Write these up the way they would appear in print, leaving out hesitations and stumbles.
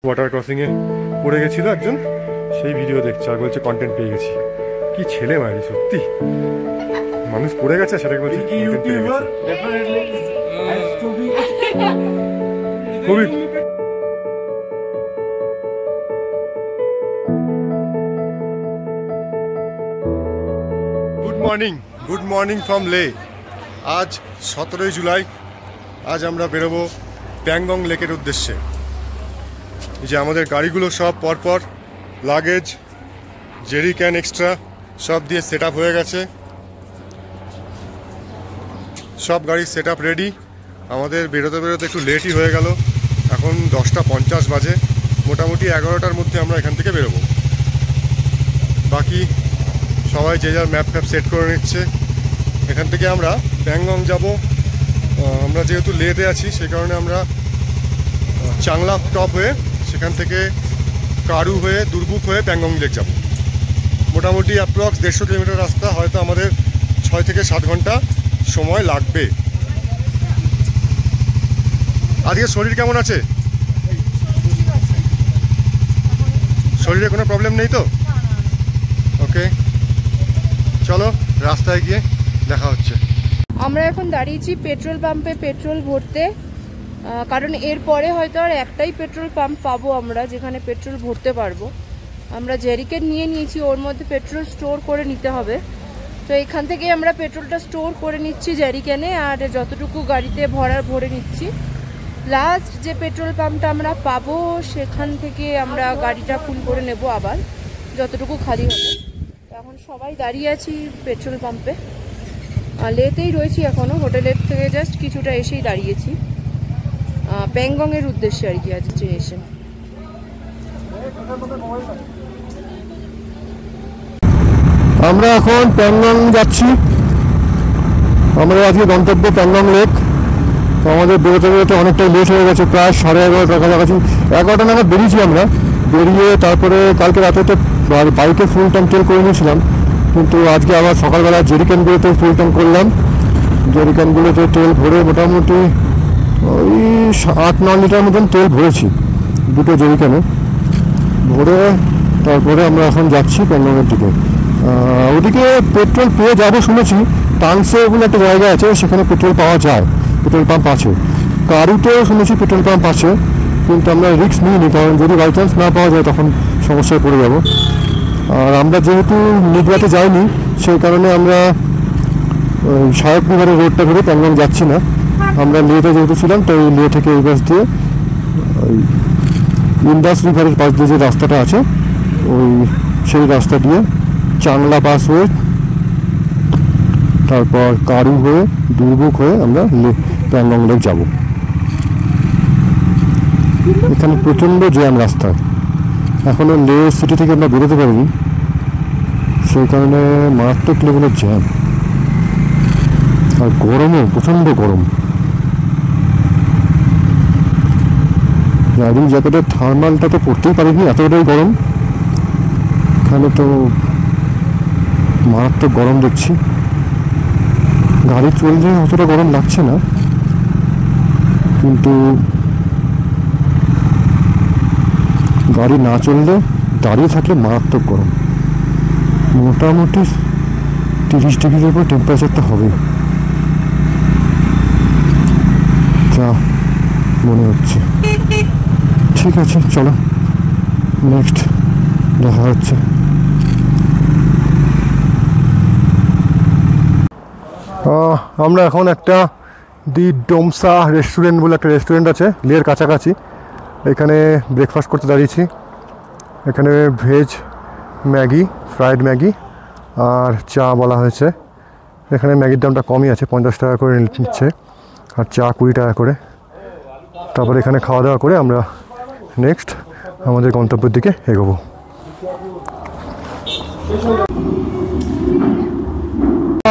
Water ক্রসিংয়ে পড়ে গেছিল একজন, সেই ভিডিও দেখছে আর বলছে কন্টেন্ট পেয়ে গেছি। কি ছেলে মারি, সত্যি মানুষ পড়ে গেছে সেটাকে বলছে খুবই। গুড মর্নিং ফ্রম লে। আজ 17 জুলাই। আজ আমরা বেরোবো প্যাংগং লেকের উদ্দেশ্যে। যে আমাদের গাড়িগুলো সব পরপর লাগেজ, জেরি ক্যান এক্সট্রা সব দিয়ে সেট আপ হয়ে গেছে। সব গাড়ি সেট আপ রেডি। আমাদের বেরোতে বেরোতে একটু লেটই হয়ে গেল। এখন 10:50 বাজে। মোটামুটি 11টার মধ্যে আমরা এখান থেকে বেরোবো। বাকি সবাই যে যার ম্যাপ ফ্যাপ সেট করে নিচ্ছে। এখান থেকে আমরা প্যাংগং যাব। আমরা যেহেতু লেতে আছি সেই কারণে আমরা চাংলা টপ হয়ে, সেখান থেকে কারু হয়ে, দুর্বুক হয়ে প্যাংগং লেক যাব। মোটামুটি অ্যাপ্রক্স 150 কিলোমিটার রাস্তা, হয়তো আমাদের 6 থেকে 7 ঘন্টা সময় লাগবে। আজকে শরীর কেমন আছে? শরীরে কোনো প্রবলেম নেই তো? ওকে, চলো রাস্তায় গিয়ে দেখা হচ্ছে। আমরা এখন দাঁড়িয়েছি পেট্রোল পাম্পে পেট্রোল ভরতে, কারণ এরপরে হয়তো আর একটাই পেট্রোল পাম্প পাবো আমরা যেখানে পেট্রোল ভরতে পারবো। আমরা জেরিকেন নিয়ে নিয়েছি, ওর মধ্যে পেট্রোল স্টোর করে নিতে হবে। তো এখান থেকে আমরা পেট্রোলটা স্টোর করে নিচ্ছি জেরিকেনে, আর যতটুকু গাড়িতে ভরে নিচ্ছি। লাস্ট যে পেট্রোল পাম্পটা আমরা পাবো সেখান থেকে আমরা গাড়িটা ফুল করে নেব আবার, যতটুকু খালি হবে। এখন সবাই দাঁড়িয়ে আছি পেট্রোল পাম্পে। লেতেই রয়েছি এখনও, হোটেলের থেকে জাস্ট কিছুটা এসেই দাঁড়িয়েছি। প্যাংগংয়ের উদ্দেশ্যে আর কি আজ ডেস্টিনেশন। আমরা এখন প্যাংগং যাচ্ছি। আমাদের আজকে গন্তব্য প্যাংগং লেক। তো আমাদের বেরোতে বেরোতে অনেকটাই লেট হয়ে গেছে, প্রায় 11:30 কাছাকাছি। 11টা নাগাদ বেরিয়েছি আমরা। বেরিয়ে তারপরে কালকে রাতে তো বাইকে ফুল ট্যাঙ্ক তেল করে নিয়েছিলাম, কিন্তু আজকে আবার সকালবেলা জেরিক্যানগুলোতে ফুল ট্যাঙ্ক করলাম। জেরিক্যানগুলোতে তেল ভরে মোটামুটি ওই 8-9 লিটার মতন তেল ভরেছি দুটো জেরিক্যানে ভরে। তারপরে আমরা এখন যাচ্ছি প্যাংগংয়ের দিকে। ওদিকে পেট্রোল পেয়ে যাবো শুনেছি। টাংসে বলে একটা জায়গা আছে, সেখানে পেট্রোল পাওয়া যায়, পেট্রোল পাম্প আছে। কারুতেও শুনেছি পেট্রোল পাম্প আছে, কিন্তু আমরা রিস্ক নিইনি, কারণ যদি বাই চান্স না পাওয়া যায় তখন সমস্যায় পড়ে যাব। আর আমরা যেহেতু নিগড়াতে যাইনি সেই কারণে আমরা সায়ক বিহারের রোডটা ধরে প্যাংগং যাচ্ছি না। আমরা লেতে যেহেতু ছিলাম তো লে থেকে এই পাশ দিয়ে ওই ইন্দাস রিভারের পাশ দিয়ে যে রাস্তাটা আছে ওই সেই রাস্তা দিয়ে চাংলা পাস হয়ে, তারপর কারু হয়ে, দুর্বুক হয়ে আমরা প্যাংগং লেক যাব। এখানে প্রচণ্ড জ্যাম রাস্তায়। এখনও লে সিটি থেকে আমরা বেরোতে পারিনি, সেই কারণে মারাত্মক লেভেলের জ্যাম। আর গরমও প্রচণ্ড গরম। রাইডিং জ্যাকেটের থার্মালটা তো পরতেই পারিনি, এতটাই গরম। এখানে তো মারাত্মক গরম দেখছি। গাড়ি চললে অতটা গরম লাগছে না, কিন্তু গাড়ি না চললে দাঁড়িয়ে থাকলে মারাত্মক গরম। মোটামুটি 30 ডিগ্রির উপর টেম্পারেচারটা হবে যা মনে হচ্ছে। ঠিক আছে, চলো নেক্সট দেখা হচ্ছে। আমরা এখন একটা দি ডোমসা রেস্টুরেন্ট বলে একটা রেস্টুরেন্ট আছে লের কাছাকাছি, এখানে ব্রেকফাস্ট করতে দাঁড়িয়েছি। এখানে ভেজ ম্যাগি, ফ্রাইড ম্যাগি আর চা বলা হয়েছে। এখানে ম্যাগির দামটা কমই আছে, 50 টাকা করে নিচ্ছে, আর চা 20 টাকা করে। তারপরে এখানে খাওয়া দাওয়া করে আমরা নেক্সট আমাদের গন্তব্যের দিকে এগোবো।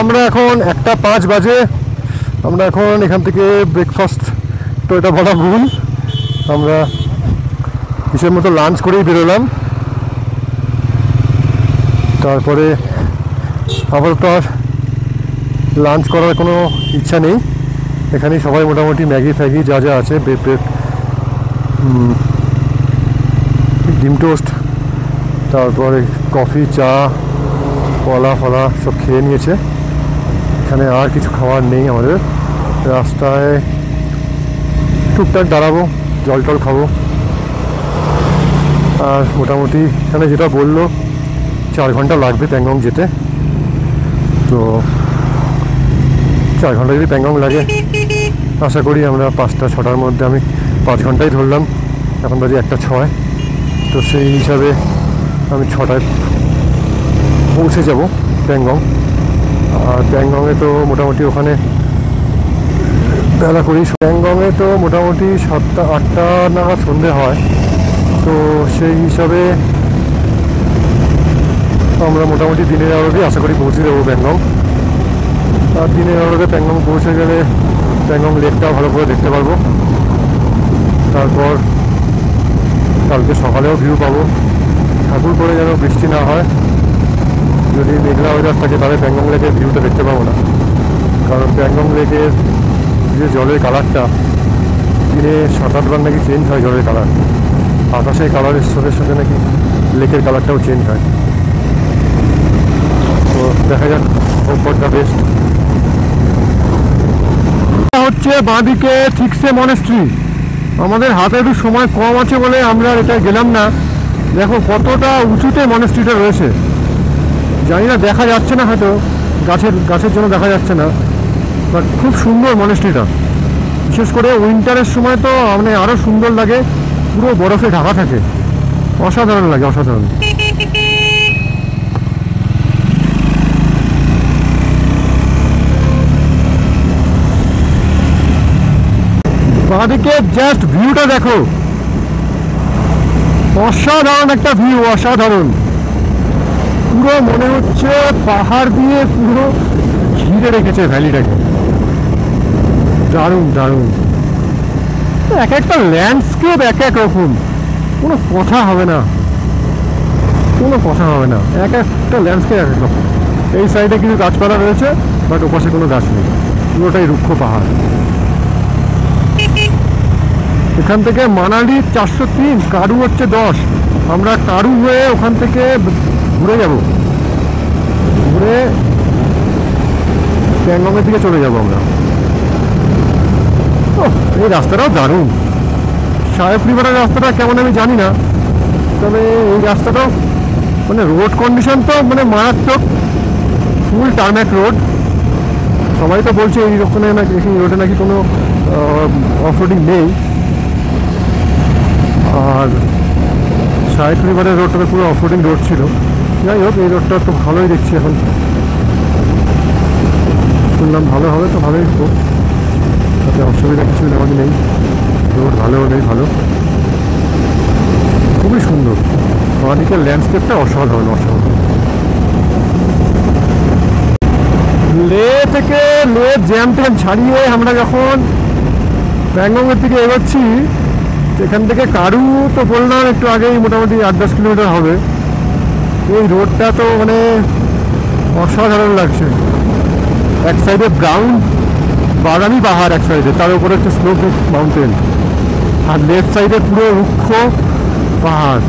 আমরা এখন 1:05 বাজে। আমরা এখন এখান থেকে ব্রেকফাস্ট তো এটা বলা ভুল, আমরা হিসেব মতো লাঞ্চ করেই বেরোলাম। তারপরে আপাতত আর লাঞ্চ করার কোনো ইচ্ছা নেই। এখানেই সবাই মোটামুটি ম্যাগি ফ্যাগি যা যা আছে, ব্রেড ডিম টোস্ট, তারপরে কফি, চা, কলা ফলা সব খেয়ে নিয়েছে। এখানে আর কিছু খাওয়ার নেই আমাদের। রাস্তায় টুকটাক দাঁড়াবো, জল টল খাবো। আর মোটামুটি এখানে যেটা বললো 4 ঘন্টা লাগবে প্যাংগং যেতে। তো 4 ঘন্টা যদি প্যাংগং লাগে, আশা করি আমরা 5টা-6টার মধ্যে, আমি 5 ঘন্টাই ধরলাম, এখন বাজে 1:06। তো সেই হিসাবে আমি 6টায় পৌঁছে যাব প্যাংগং। আর প্যাংগংয়ে তো মোটামুটি ওখানে বেলা করি, প্যাংগংয়ে তো মোটামুটি 7টা-8টা নাগাদ সন্ধে হয়। তো সেই হিসাবে আমরা মোটামুটি দিনের আলোকে আশা করি পৌঁছে যাবো প্যাংগং। আর দিনের আলোকে প্যাংগং পৌঁছে গেলে প্যাংগং লেকটাও ভালো করে দেখতে পারবো। তারপর কালকে সকালেও ভিউ পাবো। ঠাকুর করে যেন বৃষ্টি না হয়, যদি মেঘলা ওয়েদার থাকে তাহলে প্যাংগং লেকের ভিউটা দেখতে পাবো না। কারণ প্যাংগং লেকের যে জলের কালারটা দিনে 7-8 বার নাকি চেঞ্জ হয় জলের কালার। আকাশের কালারের সাথে সাথে নাকি লেকের কালারটাও চেঞ্জ হয়। তো দেখা যাক, হোপ ফর দ্য বেস্ট। হচ্ছে বাঁদিকে ঠিকসে মনেস্ট্রি। আমাদের হাতে একটু সময় কম আছে বলে আমরা এটা গেলাম না। দেখো কতটা উঁচুতে মনেস্ট্রিটা রয়েছে, জানি না দেখা যাচ্ছে না, হয়তো গাছের জন্য দেখা যাচ্ছে না, বাট খুব সুন্দর মনেস্ট্রিটা। বিশেষ করে উইন্টারের সময় তো মানে আরও সুন্দর লাগে, পুরো বরফে ঢাকা থাকে, অসাধারণ লাগে, অসাধারণ। বাঁদিকে জাস্ট ভিউটা দেখো, অসাধারণ একটা ভিউ, অসাধারণ। পুরো মনে হচ্ছে পাহাড় দিয়ে পুরো ঘিরে রেখেছে ভ্যালিটাকে, দারুণ দারুণ। এক একটা ল্যান্ডস্কেপ এক এক রকম, কোনো কথা হবে না, কোনো কথা হবে না। এক একটা ল্যান্ডস্কেপ এক এক রকম। এই সাইডে কিছু গাছপালা রয়েছে, বাট ওপাশে কোনো গাছ নেই, পুরোটাই রুক্ষ পাহাড়। এখান থেকে মানালি 403, কারু হচ্ছে 10। আমরা কারু হয়ে ওখান থেকে ঘুরে যাব, ঘুরে প্যাংগংয়ের দিকে চলে যাব আমরা। এই রাস্তাটাও দারুণ। সাহেব রিভারের রাস্তাটা কেমন আমি জানি না, তবে এই রাস্তাটাও মানে রোড কন্ডিশন তো মানে মারাত্মক, ফুল টার্ম্যাক রোড। সবাই তো বলছে এই রকমের নাকি এই রোডে নাকি কোনো অফরোডিং নেই। আর সাহেব রিভারের রোডটা পুরো অফরোডিং রোড ছিল। যাই হোক, এই রোডটা তো ভালোই দেখছি এখন, শুনলাম ভালো হবে, তো ভালোই হোক, তাতে অসুবিধা কিছু আমাদের নেই। রোড ভালোও নেই, ভালো, খুবই সুন্দর। আমাদের ল্যান্ডস্কেপটা অসাধারণ, অসাধারণ। লে থেকে জ্যাম ট্যাম ছাড়িয়ে আমরা যখন প্যাংগংয়ের দিকে এগোচ্ছি, এখান থেকে কারু তো বললাম একটু আগেই মোটামুটি 8-10 কিলোমিটার হবে। এই রোডটা তো মানে অসাধারণ লাগছে। এক সাইডে ব্রাউন বাদামি পাহাড়, এক সাইডে তার উপরে হচ্ছে স্নো পিক মাউন্টেন, আর লেফট সাইডে পুরো রুক্ষ পাহাড়,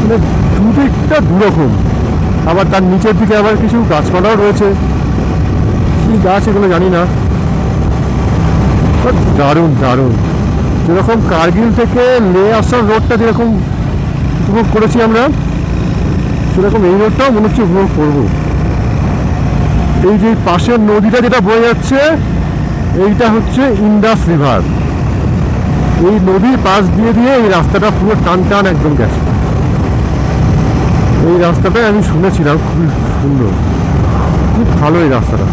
মানে দুদিকটা দুরকম। আবার তার নিচের দিকে আবার কিছু গাছপালাও রয়েছে, কী গাছ এগুলো জানি না, দারুণ দারুণ। যেরকম কার্গিল থেকে লে আসার রোডটা যেরকম উপভোগ করেছি আমরা, সেরকম এই রোডটাও মনে হচ্ছে উপভোগ করবো। এই যে পাশের নদীটা যেটা বয়ে যাচ্ছে, এইটা হচ্ছে ইন্দাস রিভার। এই নদীর পাশ দিয়ে দিয়ে এই রাস্তাটা পুরো টান টান একদম গেছে। এই রাস্তাটাই আমি শুনেছিলাম খুব সুন্দর, খুব ভালো এই রাস্তাটা।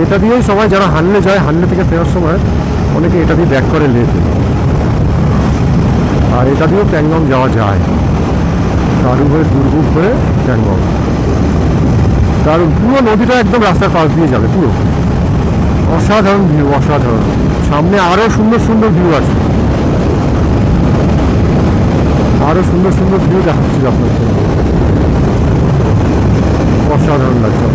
এটা দিয়েই সবাই যারা হানলে যায়, হানলে থেকে ফেরার সময় অনেকে এটা দিয়ে ব্যাক করে লেতে, আর এটা দিয়েও প্যাংগং যাওয়া যায়, কারু হয়ে দুর্গুপ হয়ে প্যাংগং। কারণ পুরো নদীটা একদম রাস্তার পাশ দিয়ে যাবে, পুরো অসাধারণ ভিউ, অসাধারণ। সামনে আরও সুন্দর সুন্দর ভিউ আছে, আরও সুন্দর সুন্দর ভিউ দেখাচ্ছি আপনাকে, অসাধারণ লাগছে।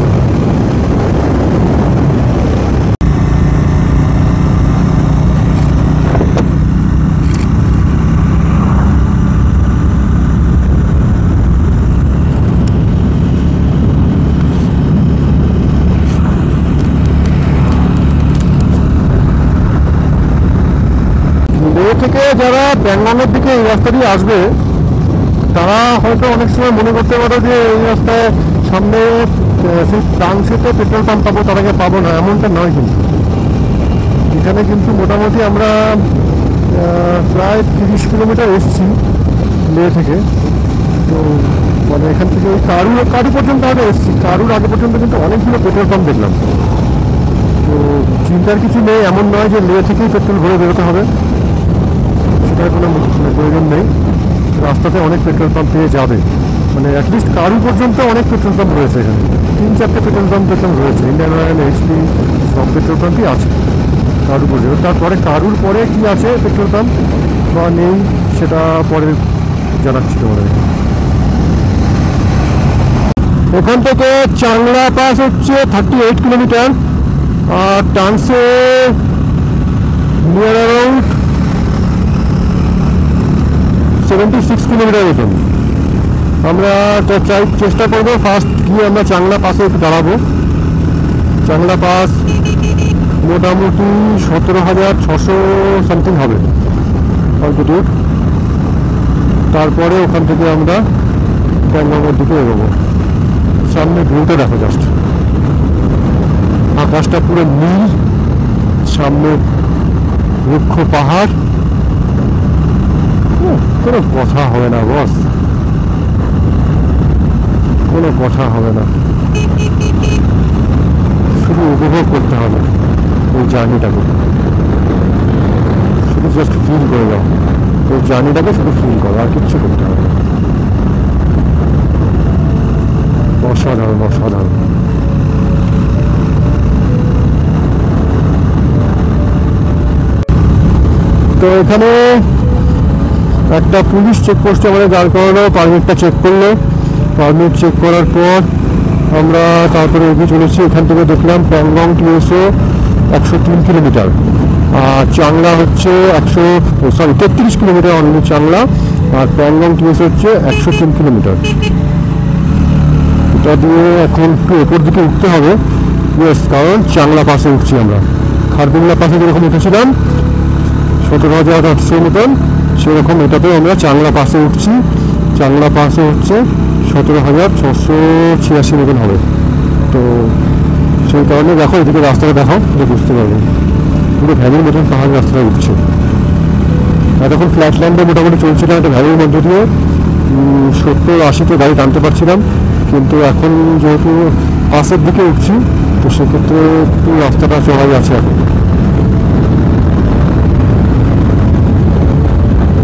যারা প্যাংগংয়ের দিকে এই রাস্তা দিয়ে আসবে তারা হয়তো অনেক সময় মনে করতে পারে যে এই রাস্তায় সামনে সেই ট্রাংসেতে পেট্রোল পাম্প পাবো, তার আগে পাবো না, এমনটা নয়। কিন্তু এখানে কিন্তু মোটামুটি আমরা প্রায় 30 কিলোমিটার এসছি লে থেকে। তো মানে এখান থেকে ওই কারু পর্যন্ত আমরা এসছি, কারুর আগে পর্যন্ত কিন্তু অনেকগুলো পেট্রোল পাম্প দেখলাম। তো চিন্তার কিছু নেই, এমন নয় যে লে থেকেই পেট্রোল ভরে বেরোতে হবে, সেটার কোনো প্রয়োজন নেই। রাস্তাতে অনেক পেট্রোল পাম্প পেয়ে যাবে, মানে অ্যাটলিস্ট কারু পর্যন্ত অনেক পেট্রোল পাম্প রয়েছে এখানে। 3-4টে পেট্রোল পাম্প দেখলাম রয়েছে, ইন্ডিয়ান অয়েল, এইচপি, সব পেট্রোল পাম্পই আছে কারু পর্যন্ত। তারপরে কারুর পরে কি আছে পেট্রোল পাম্প বা নেই সেটা পরে জানাচ্ছি তোমাদের। এখান থেকে চাংলা পাস হচ্ছে 38 কিলোমিটার, আর টানসে নিয়ার অ্যারাউন্ড 76 কিলোমিটার মতন। আমরা চেষ্টা করবো ফার্স্ট গিয়ে আমরা চাংলা পাসে একটু দাঁড়াবো। চাংলা পাস মোটামুটি 17,600 সামথিং হবে অল্টিটিউড। তারপরে ওখান থেকে আমরা প্যাংগংয়ের দিকে এগোবো। সামনে ভিউটা দেখো জাস্ট, আকাশটা পুরো নীল, সামনে রুক্ষ পাহাড়, কোনো কথা হবে না বস, কোনো কথা হবে না, শুধু উপভোগ করতে হবে ওই জার্নিটাকে, শুধু জাস্ট ফিল করে যাও ওই জার্নিটাকে, শুধু ফিল করো, আর কিচ্ছু করতে হবে না। অসাধারণ অসাধারণ। তো এখানে একটা পুলিশ চেকপোস্টে আমাদের দাঁড় করালো, পারমিটটা চেক করলো। পারমিট চেক করার পর আমরা তারপরে এগিয়ে চলেছি। এখান থেকে দেখলাম প্যাংগং টিএসও 103 কিলোমিটার, আর চাংলা হচ্ছে 33 কিলোমিটার অনলি চাংলা, আর প্যাংগং টিএসও হচ্ছে 103 কিলোমিটার। এটা দিয়ে এখন একটু ওপর দিকে উঠতে হবে, ইয়েস, কারণ চাংলা পাসে উঠছি আমরা। খারদুংলা পাসে যেরকম উঠেছিলাম 17,800 মতন, সেরকম এটাতেও আমরা চাংলা পাসে উঠছি। চাংলা পাসে হচ্ছে 17,686 মতন হবে। তো সেই কারণে দেখো এদিকে রাস্তাটা দেখাও, যে বুঝতে পারবে পুরো ভ্যালির মতন পাহাড়ের রাস্তাটা উঠছে। এতক্ষণ ফ্ল্যাট ল্যান্ডে মোটামুটি চলছিলাম একটা ভ্যালির মধ্যে দিয়ে, 70-80তে গাড়ি টানতে পারছিলাম, কিন্তু এখন যেহেতু পাশের দিকে উঠছি তো সেক্ষেত্রে একটু রাস্তাটা চড়াই আছে এখন।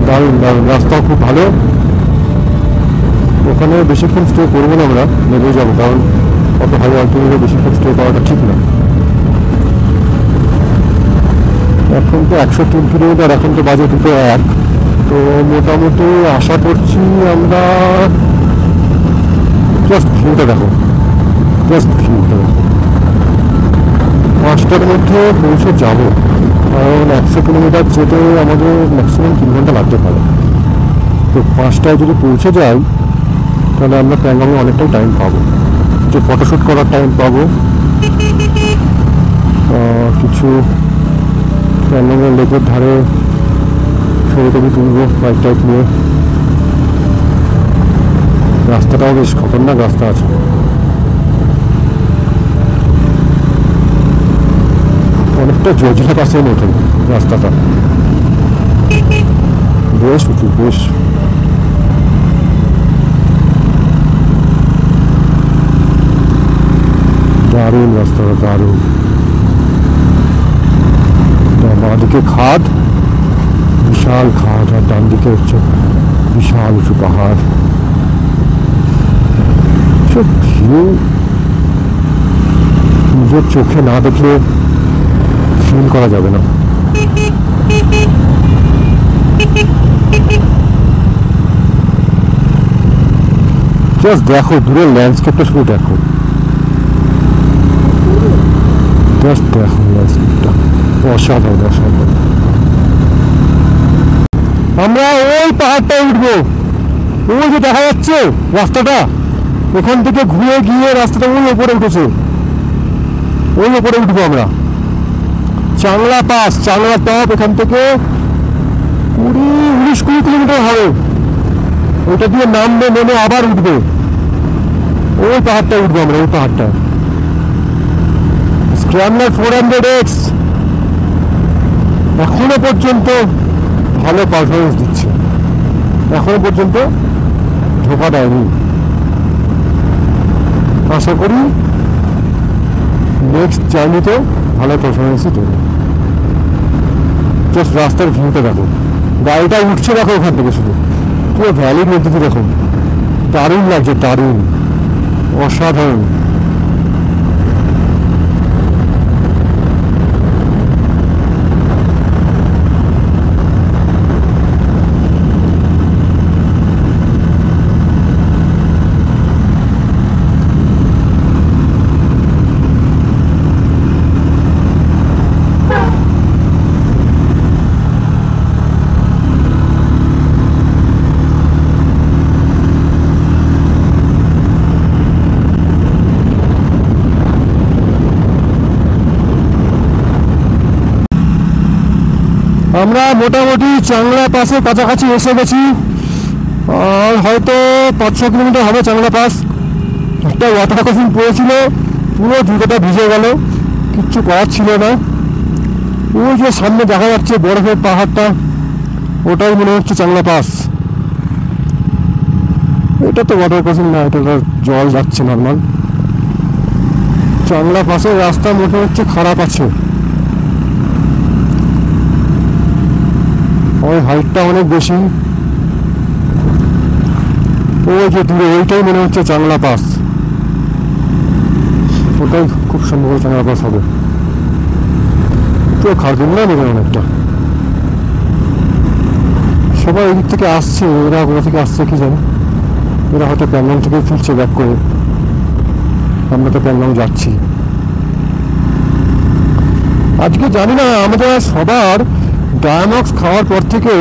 দারুণ দারুণ, রাস্তাও খুব ভালো। ওখানে বেশিক্ষণ স্টে করবো না, আমরা নেমে যাবো, কারণ অত হাই অল্টিটিউডে বেশিক্ষণ স্টে করাটা ঠিক না। এখন তো 103 কিলোমিটার, এখন তো বাজে 2:01। তো মোটামুটি আশা করছি আমরা, জাস্ট ভিউটা দেখো, জাস্ট ভিউটা দেখো, 5টার মধ্যে পৌঁছে যাবো, কারণ 100 কিলোমিটার যেতে আমাদের ম্যাক্সিমাম 3 ঘন্টা লাগতে পারে। তো 5টায় যদি পৌঁছে যাই তাহলে আমরা প্যাংগংয়ে অনেকটাই টাইম পাবো, কিছু ফটোশ্যুট করার টাইম পাবো, কিছু প্যাংগংয়ের লেকের ধারে ছবি টবি তুলবো বাইক টাইক নিয়ে। রাস্তাটাও বেশ খতরনাক রাস্তা আছে। অনেকটা জর্জিয়া পাসের মতন রাস্তাটা, বেশ উঁচু, বেশ দারুণ রাস্তাটা, দারুণ। বাঁদিকে খাদ, বিশাল খাদ, আর ডান দিকে হচ্ছে বিশাল উঁচু পাহাড়। সব ভিউ নিজের চোখে না দেখলে ফিল করা যাবে না। জাস্ট দেখো দূরের ল্যান্ডস্কেপটা, শুধু দেখো, জাস্ট দেখো ল্যান্ডস্কেপটা, অসাধারণ অসাধারণ। আমরা ওই পাহাড়টায় উঠবো, ওই যে দেখা যাচ্ছে রাস্তাটা, ওখান থেকে ঘুরে গিয়ে রাস্তাটা ওই ওপরে উঠেছে, ওই ওপরে উঠবো আমরা। চাংলা পাস, চাংলা টপ, এখান থেকে 19-20 কিলোমিটার হবে। ওইটা দিয়ে নামবে, নেমে আবার উঠবে, ওই পাহাড়টা উঠবো আমরা, ওই পাহাড়টা। স্ক্র্যামলার 400X এখনো পর্যন্ত ভালো পারফরমেন্স দিচ্ছে, এখনো পর্যন্ত ধোকা দেয়নি। আশা করি নেক্সট জার্নিতে ভালো পারফরমেন্সই দেবে। জাস্ট রাস্তার ভিউটা দেখো, গাড়িটা উঠছে দেখো ওখান থেকে, শুধু পুরো ভ্যালির মধ্যে দিয়ে দেখো, দারুণ লাগছে, দারুণ, অসাধারণ। আমরা মোটামুটি চাংলা পাসের কাছাকাছি এসে গেছি, আর হয়তো 5-6 কিলোমিটার হবে চাংলা পাস। একটা ওয়াটার ক্রসিং পড়েছিল, পুরো জুতোটা ভিজে গেল, কিচ্ছু করার ছিল না। ওই যে সামনে দেখা যাচ্ছে বরফের পাহাড়টা, ওটাই মনে হচ্ছে চাংলা পাস। এটা তো ওয়াটার ক্রসিং না, এটা জল যাচ্ছে নর্মাল। চাংলা পাসের রাস্তা মনে হচ্ছে খারাপ আছে, ওই হাইটটা অনেক বেশি। ওই যে দূরে ওইটাই মনে হচ্ছে চাংলা পাস, ওটাই খুব সম্ভব চাংলা পাস হবে। পুরো খারদুন না নেবে অনেকটা। সবাই এদিক থেকে আসছে, এরা কোথা থেকে আসছে কি জানি, এরা হয়তো প্যাংলং থেকে ফিরছে ব্যাক করে, আমরা তো প্যাংলং যাচ্ছি। আজকে জানি না আমাদের সবার ডায়ামক্স খাওয়ার পর থেকে,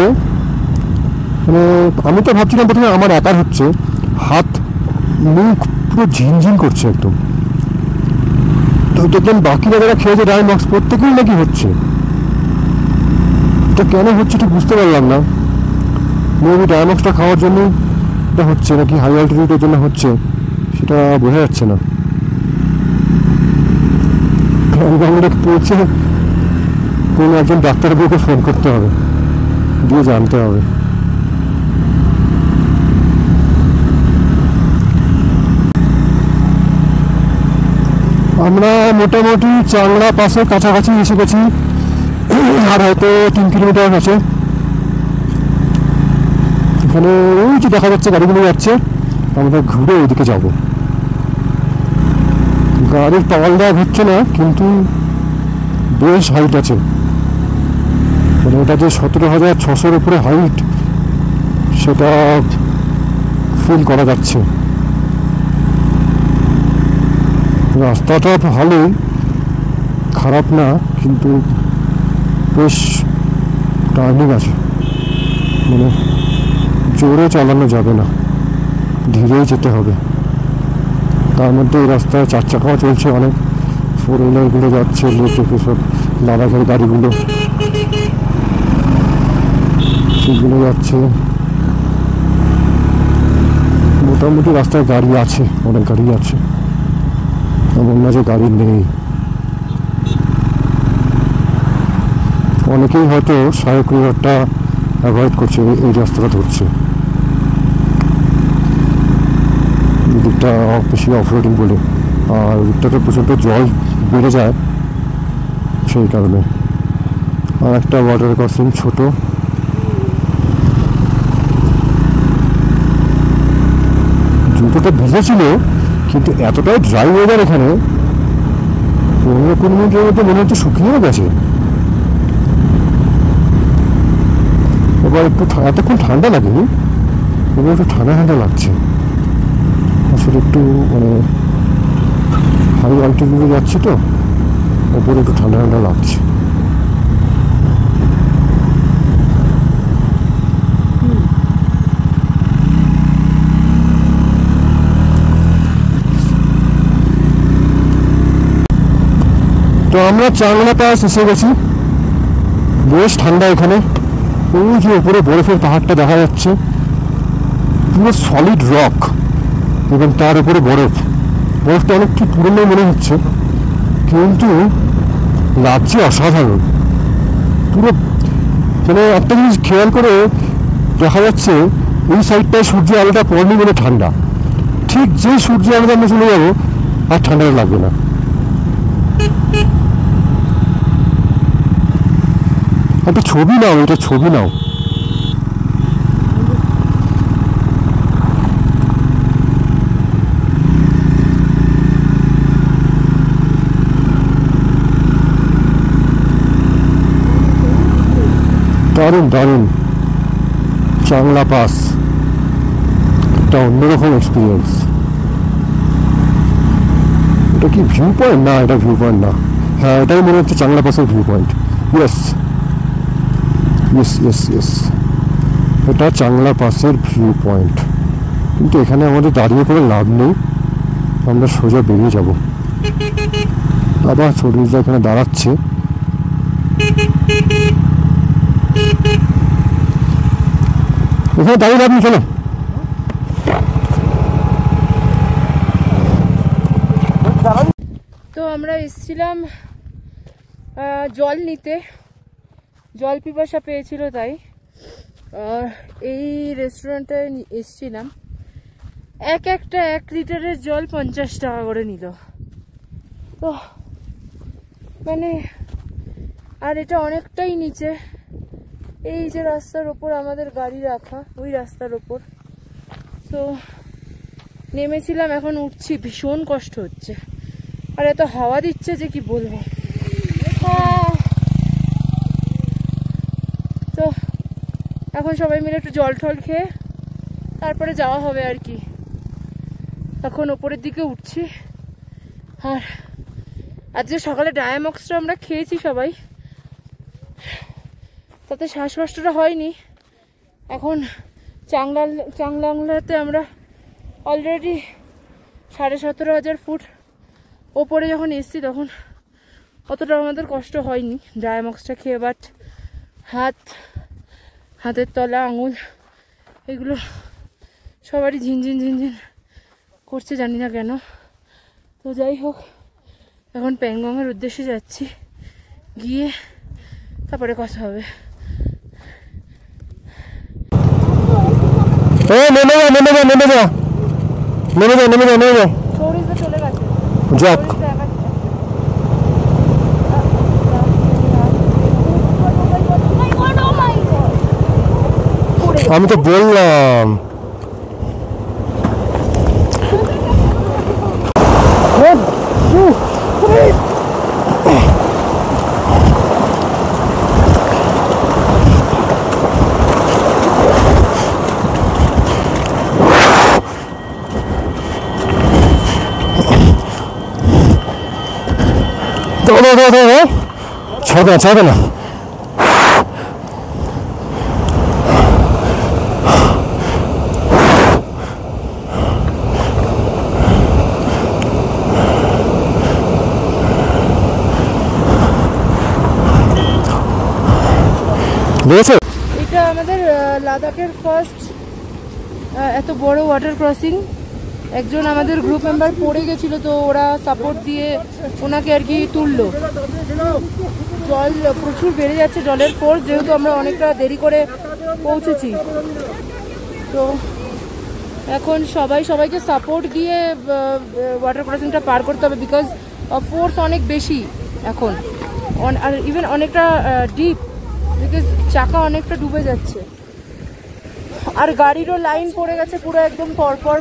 মানে আমি তো ভাবছিলাম প্রথমে আমার একার হচ্ছে, হাত মুখ পুরো ঝিনঝিন করছে একদম। তো দেখলাম বাকি যারা খেয়েছে ডায়ামক্স প্রত্যেকেই নাকি হচ্ছে। এটা কেন হচ্ছে ঠিক বুঝতে পারলাম না। মেবি ডায়ামক্সটা খাওয়ার জন্য এটা হচ্ছে, নাকি হাই অ্যালটিটিউডের জন্য হচ্ছে সেটা বোঝা যাচ্ছে না। পড়ছে, কোনো একজন ডাক্তারবাবুকে ফোন করতে হবে, দিয়ে জানতে হবে। আমরা মোটামুটি চাংলা পাসের কাছাকাছি এসে গেছি, আর হয়তো 3 কিলোমিটার আছে। এখানে ওই যে দেখা যাচ্ছে গাড়িগুলো যাচ্ছে, আমরা ঘুরে ওইদিকে যাব। গাড়ির পাওয়াল দেওয়া হচ্ছে না, কিন্তু বেশ হাইট আছে, মানে এটা যে 17,600-র উপরে হাইট সেটা ফিল করা যাচ্ছে। রাস্তাটা ভালোই, খারাপ না, কিন্তু বেশ টার্নিং আছে, মানে জোরে চালানো যাবে না, ধীরেই যেতে হবে। তার মধ্যে এই রাস্তায় 4 চাকাও চলছে, অনেক 4 হুইলারগুলো যাচ্ছে, লোকে সব লাদাখের গাড়িগুলো সেগুলো যাচ্ছে। মোটামুটি রাস্তায় গাড়ি আছে, অনেক গাড়ি আছে, এমন না যে গাড়ি নেই। অনেকেই হয়তো সায়করিঘাটটা অ্যাভয়েড করছে, এই রাস্তাটা ধরছে। দিকটা বেশি অফরোডিং বলে, আর দিকটাতে প্রচণ্ড জল বেড়ে যায় সেই কারণে। আর একটা ওয়াটার ক্রসিং ছোট, জুতোটা ভিজেছিল, কিন্তু এতটাই ড্রাই ওয়েদার এখানে, 15-20 মিনিটের মধ্যে মনে হচ্ছে শুকিয়েও গেছে। এবার একটু এতক্ষণ ঠান্ডা লাগেনি, এবার একটু ঠান্ডা ঠান্ডা লাগছে। আসলে একটু মানে হাই অল্টিটিউডে যাচ্ছি তো, ওপরে একটু ঠান্ডা ঠান্ডা লাগছে। তো আমরা চাংলা পাস এসে গেছি, বেশ ঠান্ডা এখানে, ওই যে উপরে বরফের পাহাড়টা দেখা যাচ্ছে, পুরো সলিড রক এবং তার উপরে বরফ। বরফটা অনেকটা পুরনো মনে হচ্ছে, কিন্তু লাগছে অসাধারণ। পুরো মানে একটা জিনিস খেয়াল করে দেখা যাচ্ছে, এই সাইডটায় সূর্যের আলোটা পড়নি বলে ঠান্ডা, ঠিক যে সূর্যের আলোটা আমরা চলে যাবো আর ঠান্ডাটা লাগবে না। একটা ছবি নাও, এটা ছবি নাও। দারুণ দারুণ, চাংলা পাস একটা অন্যরকম এক্সপিরিয়েন্স। এটা কি ভিউ পয়েন্ট? না, এটা ভিউ পয়েন্ট না। হ্যাঁ, এটাই মনে হচ্ছে চাংলা পাসের view point. Yes yes yes yes, এটা চাংলা পাসের ভিউ পয়েন্ট। কিন্তু এখানে আমাদের দাঁড়িয়ে করে লাভ নেই, আমরা সোজা বেরিয়ে যাব। আবার সরিজা এখানে দাঁড়াচ্ছে। এখানে দাঁড়িয়ে লাভ নেই, চলো। তো আমরা এসেছিলাম জল নিতে, জল পিপাসা পেয়েছিল, তাই এই রেস্টুরেন্টে এসেছিলাম। একটা 1 লিটারের জল 50 টাকা করে নিল। তো মানে, আর এটা অনেকটাই নিচে, এই যে রাস্তার ওপর আমাদের গাড়ি রাখা, ওই রাস্তার ওপর। তো নেমেছিলাম, এখন উঠছি, ভীষণ কষ্ট হচ্ছে, আর এত হাওয়া দিচ্ছে যে কি বলবো। তো এখন সবাই মিলে একটু জল টল খেয়ে তারপরে যাওয়া হবে আর কি। এখন ওপরের দিকে উঠছি। আর আজকে সকালে ডায়ামক্সটা আমরা খেয়েছি সবাই, তাতে শ্বাসকষ্টটা হয়নি। এখন চাংলাংলাতে আমরা অলরেডি 17,500 ফুট ওপরে যখন এসছি, তখন অতটা আমাদের কষ্ট হয়নি ডায়ামক্সটা খেয়ে। বাট হাতের তলা, আঙুল, এগুলো সবারই ঝিনঝিন ঝিনঝিন করছে, জানি না কেন। তো যাই হোক, এখন প্যাংগংয়ের উদ্দেশ্যে যাচ্ছি, গিয়ে তারপরে কথা হবে। চলে গেছে যাক, আমি তো বললাম। ছাড়বে না। এটা আমাদের লাদাখের ফার্স্ট এত বড় ওয়াটার ক্রসিং। একজন আমাদের গ্রুপ মেম্বার পড়ে গেছিল, তো ওরা সাপোর্ট দিয়ে ওনাকে আর কি তুললো। জল প্রচুর বেড়ে যাচ্ছে, জলের ফোর্স, যেহেতু আমরা অনেকটা দেরি করে পৌঁছেছি। তো এখন সবাইকে সাপোর্ট দিয়ে ওয়াটার ক্রসিংটা পার করতে হবে, বিকজ ফোর্স অনেক বেশি এখন, আর ইভেন অনেকটা ডিপ, বিকজ চাকা অনেকটা ডুবে যাচ্ছে। আর গাড়িরও লাইন পড়ে গেছে পুরো একদম পরপর।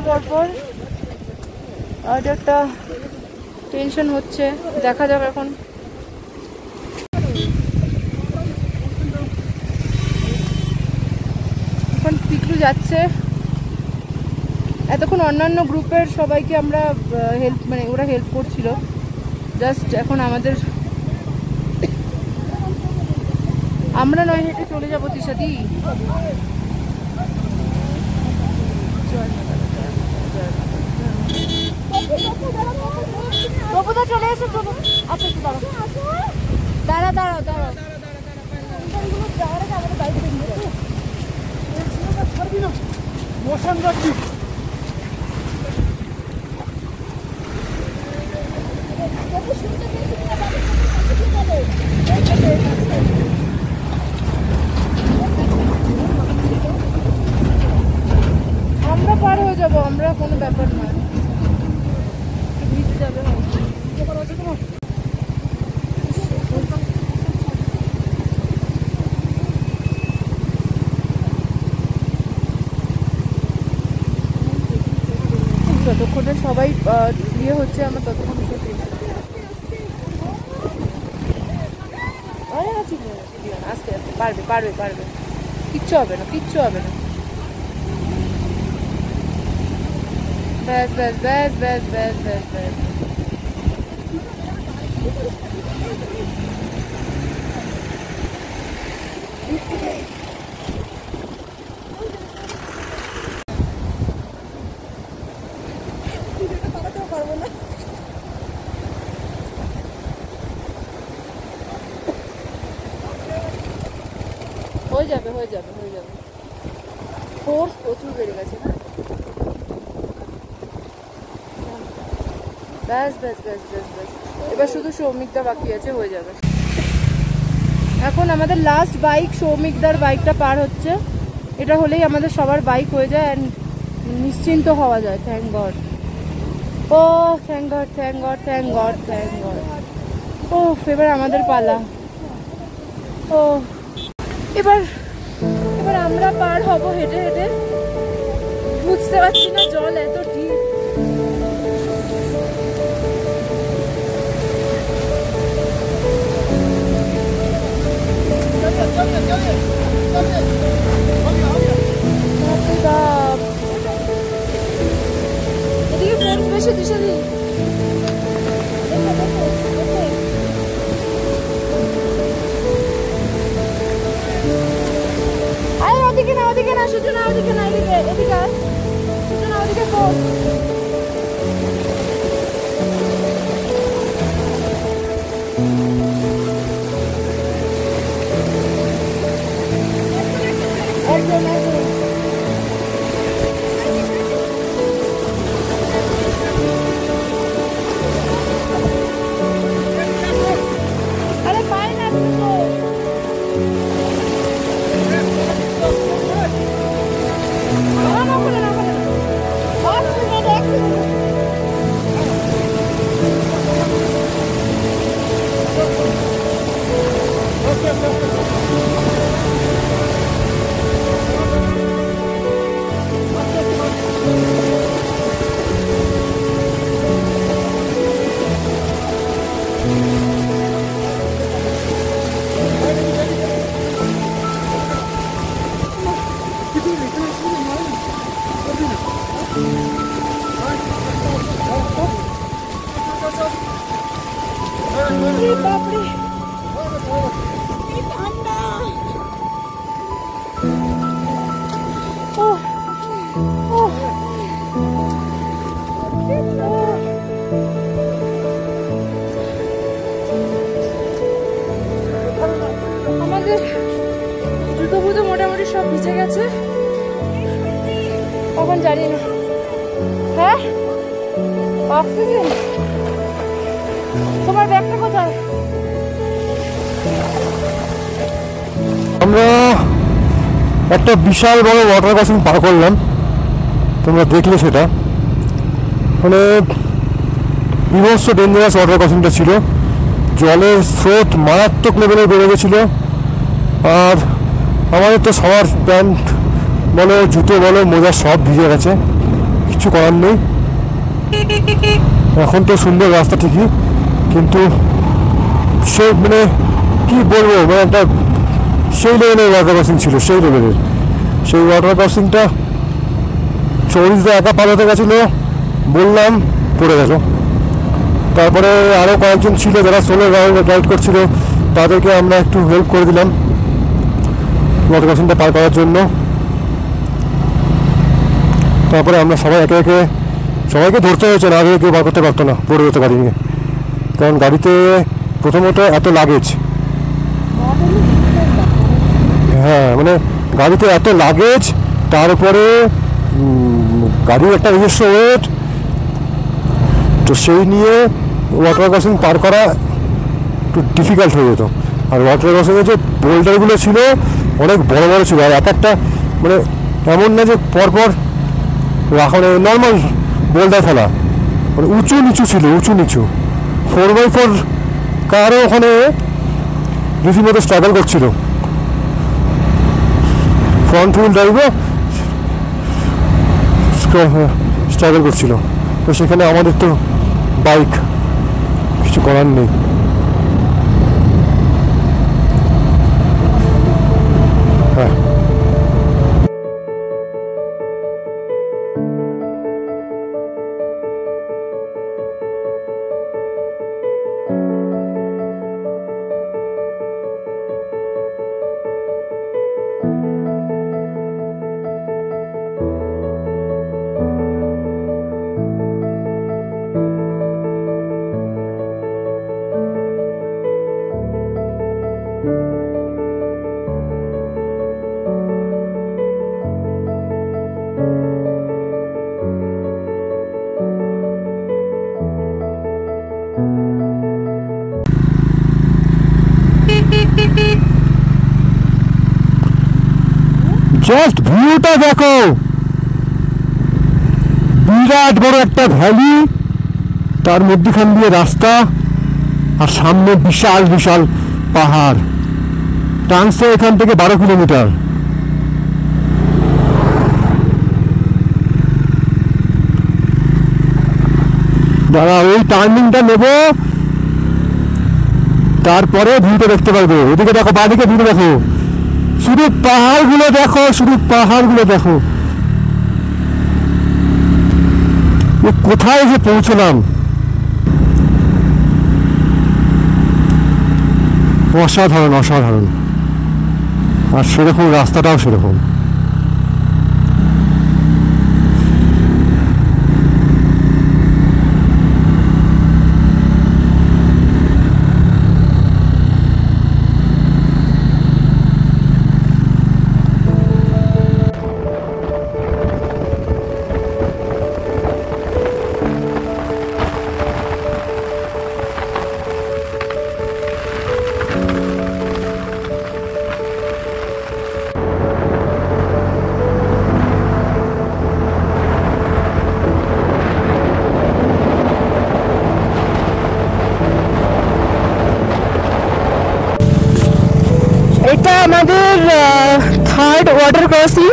আর একটা টেনশন হচ্ছে, দেখা যাক এখন। এখন পিকলু যাচ্ছে, এতক্ষণ অন্যান্য গ্রুপের সবাইকে আমরা হেল্প, মানে ওরা হেল্প করছিল। জাস্ট এখন আমরা নয় হেঁটে চলে যাবো তিশাদি। চলে এসেছো? আচ্ছা দাঁড়াও। আমরা পার হয়ে যাবো, আমরা কোনো ব্যাপার নয়, ভিজে যাবে হয়তো। যতক্ষণে সবাই ইয়ে হচ্ছে আমরা ততক্ষণ আস্তে আস্তে পারবে পারবে পারবে, কিচ্ছু হবে না কিচ্ছু হবে না। ব্যাস ব্যাস ব্যাস ব্যাস ব্যাস ব্যাস ব্যাস। হয়ে যাবে হয়ে যাবে হয়ে যাবে, ফোর্স প্রচুর বেড়ে গেছে না। ব্যাস ব্যাস ব্যাস ব্যাস ব্যাস, এবার শুধু সৌমিকদা বাকি আছে, হয়ে যাবে। এখন আমাদের লাস্ট বাইক, সৌমিকদার বাইকটা পার হচ্ছে, এটা হলেই আমাদের সবার বাইক হয়ে যায় আর নিশ্চিন্ত হওয়া যায়। থ্যাংক গড, ও thank God thank God thank God thank God. ও এবার আমাদের পালা। ও এবার এবার আমরা পার হব হেঁটে হেঁটে, বুঝতে পারছি না জল এত ডিপ। এদিকে ফোর্স বেশি দিশা দি। আরে ওদিকে না সূচনা, ওদিকে না, এদিকে এদিকে সূচনা, ওদিকে ফোর্স। একদম একদম। আরে পাই না তো, বাপরে ঠান্ডা। ও ও আমাদের জুতো ফুতো মোটামুটি সব ভিজে গেছে, কখন জানি না। হ্যাঁ অক্সিজেন, তোমার ব্যাগটা কোথায়? আমরা একটা বিশাল বড় ওয়াটার ক্রসিং পার করলাম, তোমরা দেখলে সেটা, মানে বিভৎস ডেঞ্জারাস ওয়াটার ক্রসিংটা ছিল। জলের স্রোত মারাত্মক লেভেলে বেড়ে গেছিলো, আর আমাদের তো সবার প্যান্ট বলো, জুতো বলো, মোজা সব ভিজে গেছে, কিছু করার নেই। এখন তো সুন্দর রাস্তা ঠিকই, কিন্তু সে মানে কী বলবো, মানে একটা সেই লেভেলের ওয়াটার ক্রসিং ছিল, সেই লেভেলের। সেই ওয়াটার ক্রসিংটা চৌরিশদা একা পার হতে গেছিলো, বললাম পড়ে গেল। তারপরে আরও কয়েকজন ছিল যারা সোলো রাইড করছিল, তাদেরকে আমরা একটু হেল্প করে দিলাম ওয়াটার ক্রসিংটা পার করার জন্য। তারপরে আমরা সবাই একে একে সবাইকে ধরতে হয়েছে, না কেউ বার করতে পারতো না, পড়ে যেতে গাড়ি নিয়ে। কারণ গাড়িতে প্রথমত এত লাগেজ, হ্যাঁ মানে গাড়িতে এত লাগেজ, তারপরে গাড়ির একটা নিজস্ব ওয়েট, তো সেই নিয়ে ওয়াটার ক্রসিং পার করা একটু ডিফিকাল্ট হয়ে যেত। আর ওয়াটার ক্রসিংয়ে যে বোল্ডারগুলো ছিল অনেক বড় বড় ছিল, আর এক একটা মানে এমন না যে পরপর রাখা, নর্মাল বোল্ডার ফেলা, মানে উঁচু নিচু ছিল, উঁচু নিচু। 4x4 কারও ওখানে রীতিমতো স্ট্রাগল করছিল, ফ্রন্ট হুইল ড্রাইভও স্ট্রাগল করছিল। তো সেখানে আমাদের তো বাইক কিছু করার নেই। হ্যাঁ, জাস্ট ভিউটা দেখো, বিরাট বড় একটা ভ্যালি, তার মধ্যখান দিয়ে রাস্তা, আর সামনে বিশাল বিশাল পাহাড়। টানছে এখান থেকে 12 কিলোমিটার। দাঁড়া, ওই টার্নিংটা নেব, তারপরে ভিউটা দেখতে পারবো। ওদিকে দেখো, বাঁদিকে ভিউ দেখো, শুধু পাহাড়গুলো দেখো, শুধু পাহাড়গুলো দেখো। কোথায় যে পৌঁছলাম, অসাধারণ অসাধারণ। আর সেরকম রাস্তাটাও সেরকম। এটা আমাদের থার্ড ওয়াটার ক্রসিং,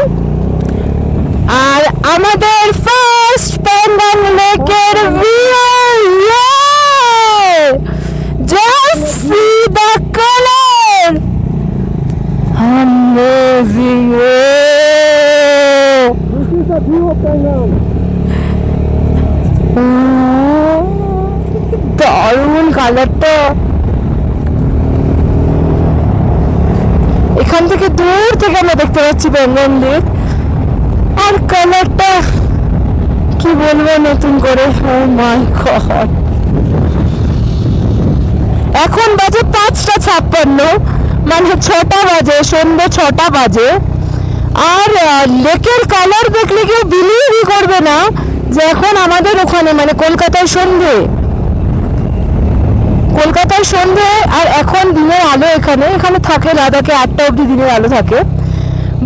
আর আমাদের ফার্স্ট প্যাংগং লেকের view. Just see the colour, amazing. দারুণ কালারটা। এখান থেকে দূর থেকে আমরা দেখতে পাচ্ছি প্যাংগং লেক, আর কালারটা কি বলবো নতুন করে। ও মাই গড, এখন বাজে 5:56, মানে 6টা বাজে, সন্ধ্যে 6টা বাজে। আর লেকের কালার দেখলে কেউ বিলিভই করবে না যে এখন আমাদের ওখানে, মানে কলকাতায় সন্ধ্যে, কলকাতায় সন্ধ্যে, আর এখন দিনের আলো এখানে এখানে থাকে লাদাখে 8টা অবধি দিনের আলো থাকে,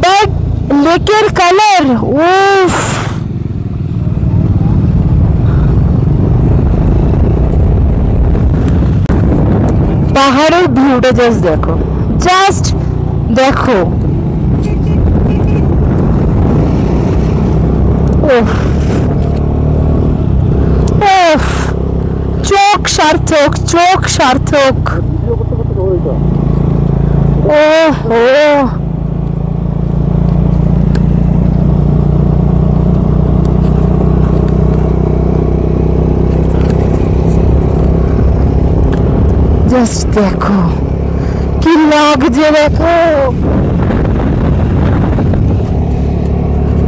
বাট লেকের কালার, উফ। পাহাড়ের ভিউটা জাস্ট দেখো, জাস্ট দেখো। উফ উফ, চোখ সার্থক, চোখ সার্থক। ও ও, জাস্ট দেখো কি লাগছে, দেখো।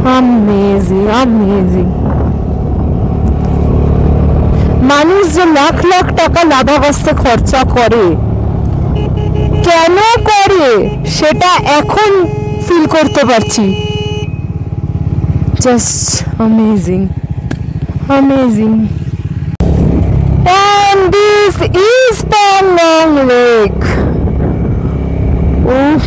Amazing amazing. মানুষ যে লাখ লাখ টাকা লাদাখ আসতে খরচা করে, কেন করে সেটা এখন ফিল করতে পারছি। Just amazing, amazing. And this is Pangong Lake. Oh.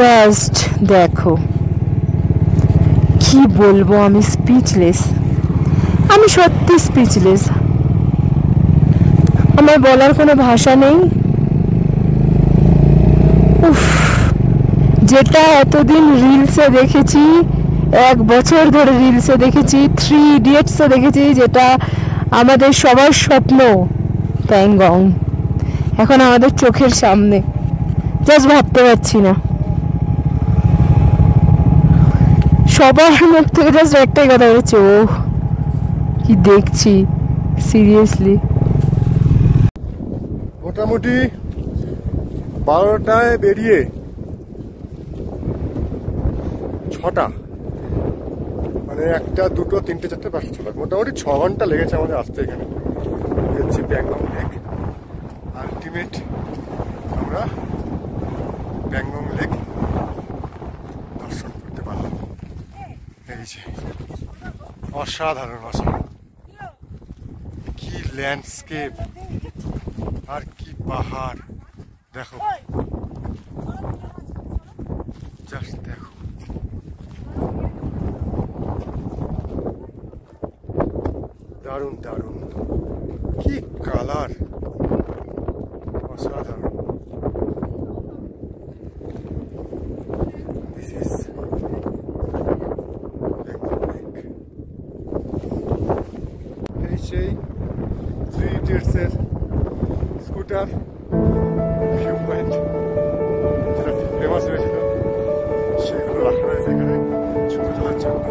Just দেখো, কি বলবো, আমি স্পিচলেস, আমি সত্যি স্পিচলেস, আমার বলার কোনো ভাষা নেই। উফ, যেটা এতদিন রিলসে দেখেছি, 1 বছর ধরে রিলসে দেখেছি, 3 ইডিয়টসে দেখেছি, যেটা আমাদের সবার স্বপ্ন, প্যাংগং এখন আমাদের চোখের সামনে। জাস্ট ভাবতে পারছি না। সবার মুখ থেকে জাস্ট একটাই কথা বলেছে, ও কি দেখছি, সিরিয়াসলি। মোটামুটি 12টায় বেরিয়ে 6টা, মানে 1টা 2টো 3টে 4টে 5টা 6টা, মোটামুটি 6 ঘন্টা লেগেছে আমাদের আসতে এখানে। হচ্ছে প্যাংগং লেক। আলটিমেট আমরা প্যাংগং লেক দর্শন করতে পারলাম। এই যে অসাধারণ, অসাধারণ কি ল্যান্ডস্কেপ আর কি পাহাড়, দেখো জাস্ট দেখো। দারুণ দারুণ, কি কালার, অসাধারণ। This is Pangong Lake. এই সেই 3 Idiots এর স্কুটার ভিউ পয়েন্ট, যেটা ফেমাস হয়েছিল, সেগুলো রাখা হয়েছে এখানে ছবি তোলার জন্য।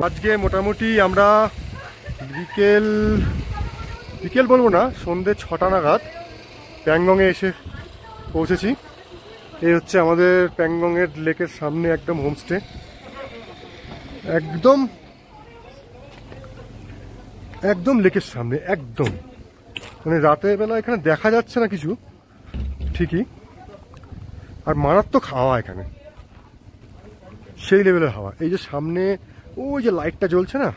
আজকে মোটামুটি আমরা বিকেল বলবো না, সন্ধ্যে 6টা নাগাদ প্যাংগংয়ে এসে পৌঁছেছি। এই হচ্ছে আমাদের প্যাংগংয়ের লেকের সামনে একদম হোমস্টে, একদম লেকের সামনে, একদম মানে রাতের বেলা এখানে দেখা যাচ্ছে না কিছু ঠিকই, আর মারাত্মক হাওয়া এখানে, সেই লেভেলের হাওয়া। এই যে সামনে ওই যে লাইটটা জ্বলছে না,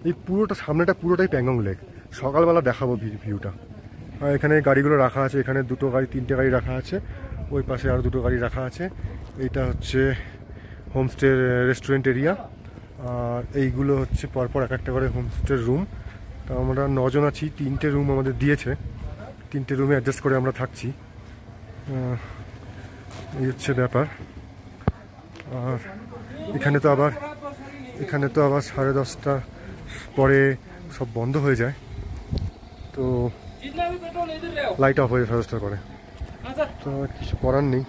এই পুরোটা সামনেটা পুরোটাই প্যাংগং লেক। সকালবেলা দেখাবো ভিউটা। আর এখানে গাড়িগুলো রাখা আছে, এখানে 2টো গাড়ি 3টে গাড়ি রাখা আছে, ওই পাশে আরও 2টো গাড়ি রাখা আছে। এইটা হচ্ছে হোমস্টে রেস্টুরেন্ট এরিয়া, আর এইগুলো হচ্ছে পরপর এক একটা করে হোমস্টের রুম। তা আমরা 9 জন আছি, 3টে রুম আমাদের দিয়েছে, 3টে রুমে অ্যাডজাস্ট করে আমরা থাকছি। এই হচ্ছে ব্যাপার। আর এখানে তো আবার 10:30 পরে সব বন্ধ হয়ে যায়, তো লাইট অফ হয়ে যায় 10:30 পরে, তো কিছু করার নেই।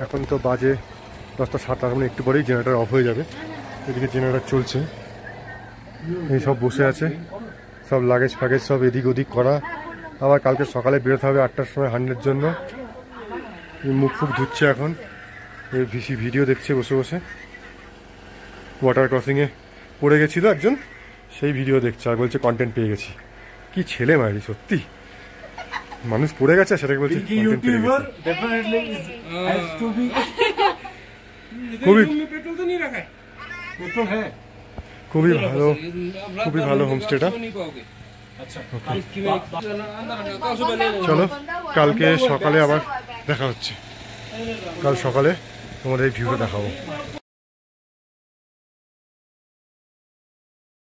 এখন তো বাজে 10টা 7, তার মানে একটু পরেই জেনারেটর অফ হয়ে যাবে। এদিকে জেনারেটর চলছে, এই সব বসে আছে, সব লাগেজ ফাগেজ সব এদিক ওদিক করা। আবার কালকে সকালে বেরোতে হবে 8টার সময় হান্ডের জন্য। মুখ ফুক ধুচ্ছে এখন, এই ভিডিও দেখছে বসে বসে। ওয়াটার ক্রসিংয়ে পড়ে গেছিল একজন, সেই ভিডিও দেখছে আর বলছে কন্টেন্ট পেয়ে গেছি। কি ছেলে মারি, সত্যি মানুষ পড়ে গেছে সেটাকে বলছে খুবই ভালো হোমস্টেটা। চলো কালকে সকালে আবার দেখা হচ্ছে, কাল সকালে তোমাদের এই ভিউটা দেখাবো।